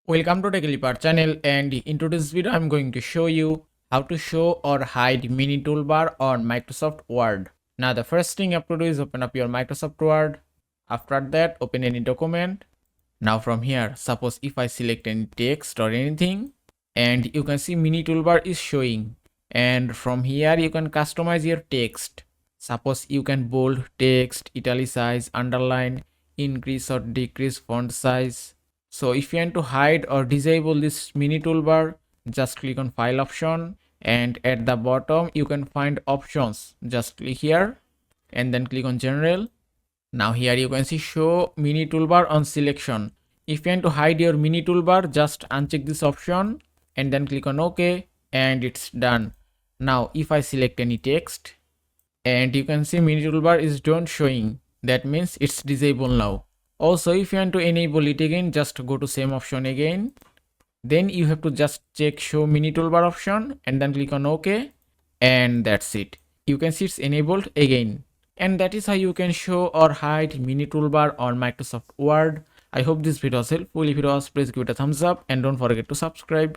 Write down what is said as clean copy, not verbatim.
Welcome to Toolbar channel, and in today's video I'm going to show you how to show or hide mini toolbar on Microsoft Word. Now the first thing you have to do is open up your Microsoft Word. After that, open any document. Now from here, suppose if I select any text or anything, and you can see mini toolbar is showing, and from here you can customize your text. Suppose you can bold text, italicize, underline, increase or decrease font size. So if you want to hide or disable this mini toolbar, just click on file option, and at the bottom you can find options. Just click here and then click on general. Now here you can see show mini toolbar on selection. If you want to hide your mini toolbar, just uncheck this option and then click on OK, and it's done. Now if I select any text, and you can see mini toolbar is don't showing, that means it's disabled now. Also, if you want to enable it again, just go to same option again, then you have to just check show mini toolbar option and then click on OK, and that's it. You can see it's enabled again. And that is how you can show or hide mini toolbar on Microsoft Word. I hope this video was helpful. If it was, please give it a thumbs up and don't forget to subscribe.